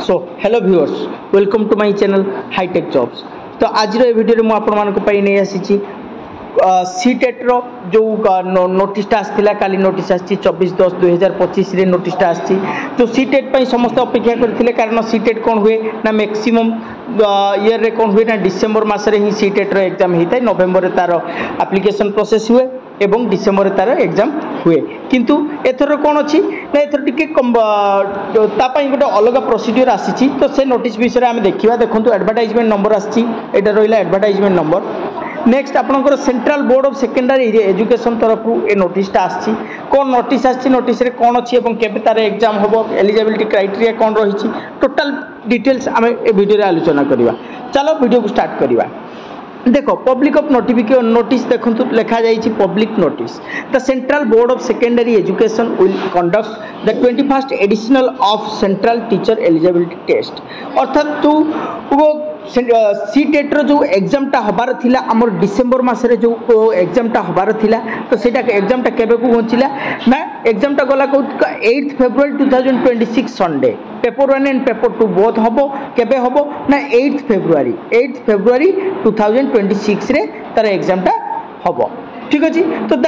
So hello viewers, welcome to my channel hitech jobs. तो आज video में आपण नहीं आसी सीटेट रो जो नोटिसटा आसाला काली नोटिस आसी 24/10/2025 रे नोटिसटा आसी। तो सीटेट समस्त अपेक्षा करते कारण सीटेट कौन हुए ना मैक्सिमम ईयर रे कौन हुए ना डिसेम्बर मसरे ही सीटेट रो एग्जाम होता है। नवेम्बर तार एप्लिकेशन प्रोसेस हुए एवं डिसेम्बर तार एग्जाम हुए। किंतु एथर कौन अच्छी ना एथर टिके गोटे अलग प्रोसीड्यूर आसी। तो से नोटिस विषय आम देखा देखो एडवर्टाइजमेंट नंबर आसी रहा एडवर्टाइजमेंट नंबर। नेक्स्ट आपनकर central board of secondary education तरफ ए नोटिसटा आसी। कौन नोटिस आसी नोटिस रे कौन अच्छी और केबे तार एग्जाम हम एलिजिबिलिटी क्राइटेरिया कौन रही टोटाल डिटेल्स आम ए वीडियो आलोचना करवा। चलो वीडियो को स्टार्ट करवा। देखो पब्लिक ऑफ नोटिफिकेशन नोटिस देखो लिखा जाइए public notice the central board of secondary education will conduct the 21st additional of central teacher eligibility test. अर्थात तू वो सीटेट रो जो एग्जामटा हबार थिला आमर डिसेम्बर मासरे जो एग्जामटा हबार थिला। तो सेटा एग्जामटा केबे को पहुंचला ना एग्जामटा गला 8 February 2026 Sunday. Paper 1 and paper 2 both हबो केबे हबो ना 8 फेब्रुआरी 2026 रे तार एग्जामटा हबो। ठीक अच्छे। तो the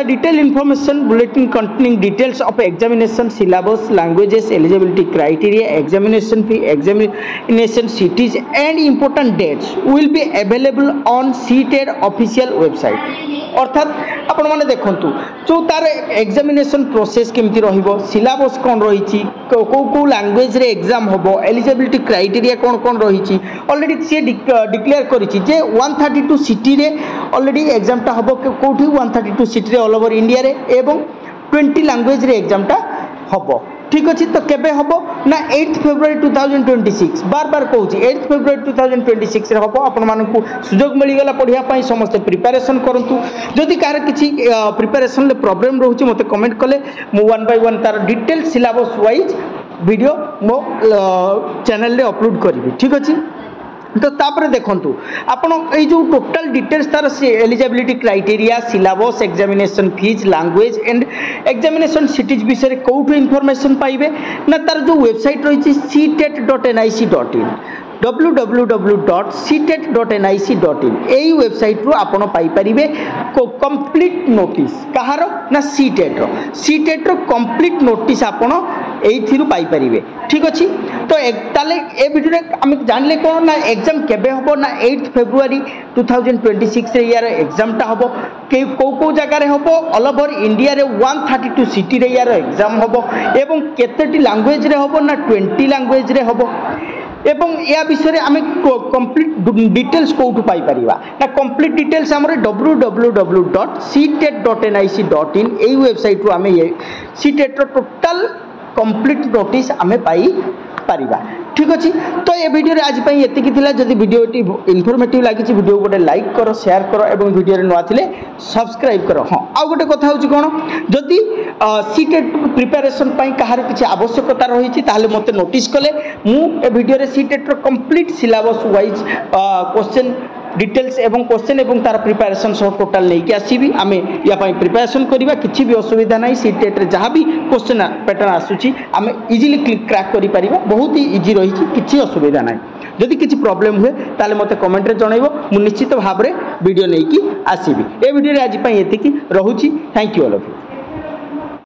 detail information bulletin containing details of examination syllabus languages eligibility criteria examination fee examination cities and important dates will be available on CTET official website. अर्थात आपण माने देखंतु जो तार एग्जामिनेशन प्रोसेस केमती रहिबो सिलेबस कोन रहिछि को लैंग्वेज रे एग्जाम होबो एलिजिबिलिटी क्राइटेरिया कोन कोन रहिछि ऑलरेडी से डिक्लेयर करिछि जे 132 सिटी रे ऑलरेडी एग्जामटा हबो कोठी 132 सिटी रे ऑल ओवर इंडिया रे एवं 20 लैंग्वेज रे एग्जामटा हबो। ठीक अच्छे। तो केबे हबो ना 8 फेब्रुआरी 2026 बार बार कहूँ 8 फेब्रुआरी 2026 रे हबो। आपण मानकु सुजोग मिलगला पढ़िया पई समस्त प्रिपरेशन करंतु। जदि कार किछि प्रिपरेशन ले प्रॉब्लम रहउछि मते कमेंट कले मु 1 बाय 1 तार डिटेल सिलेबस वाइज वीडियो मो चैनल रे अपलोड करिवि। ठीक अछि। तो तापर देखंतु आपण ए जो टोटल डिटेल्स तार eligibility criteria syllabus examination fees language and examination cities विषय कोठु इनफॉरमेशन पाइबे ना तार जो वेबसाइट रही ctet.nic.in www.ctet.nic.in यही वेबसाइट रो आपण पाई परिबे कंप्लीट नोटिस कहार ना सीटेट रो कंप्लीट नोटिस आपण एइथिरु पाई परिबे। ठीक अछि। तो ताले ए वीडियो रे हम जानले कोन ना एग्जाम केबे होबो ना 8 फेब्रुआरी 2026 रे यार एग्जामटा होबो को जगह रे होबो ऑल ओवर इंडिया रे 132 सिटी रे यार एग्जाम होबो एवं केतेटी लैंग्वेज रे होबो ना 20 लैंग्वेज रे होबो एवं या विषय आम कंप्लीट डिटेल्स कौटू पाई परिबा ना कंप्लीट डिटेल्स आम www.ctet.nic.in यही वेबसाइट रू आम सीटेट टोटाल कंप्लीट नोटिस आम पाई पारिबा। ठीक अच्छे। तो ये वीडियो आज एतिकी थिला। जदि वीडियो इनफॉर्मेटिव लगी वीडियो गोटे लाइक करो शेयर करो और वीडियो नुआ थिले सब्सक्राइब करो। हाँ आउ गोटे कथा होची कोन जदि सीटेट प्रिपरेशन पई कहार किछि आवश्यकता रही ताले मते नोटिस कले मु ए वीडियो रे सीटेट रो complete syllabus wise question details एवं क्वेश्चन एवं तार प्रिपरेशन सब टोटाल लेके आसीबी आमे या पई प्रिपरेशन करिबा किछि भी असुविधा नाही। सीटेट रे जहां भी क्वेश्चन पैटर्न आसुची आमे इजीली क्रैक करि परिबा बहुत ही इजी रही किछि असुविधा नाही। जदि किछि प्रॉब्लम हुए ताले मते कमेंट रे जणाइबो मु निश्चित भाबरे वीडियो नेकी आसीबी। ए वीडियो रे आज पई एतिकी रहूची। Thank you all of you.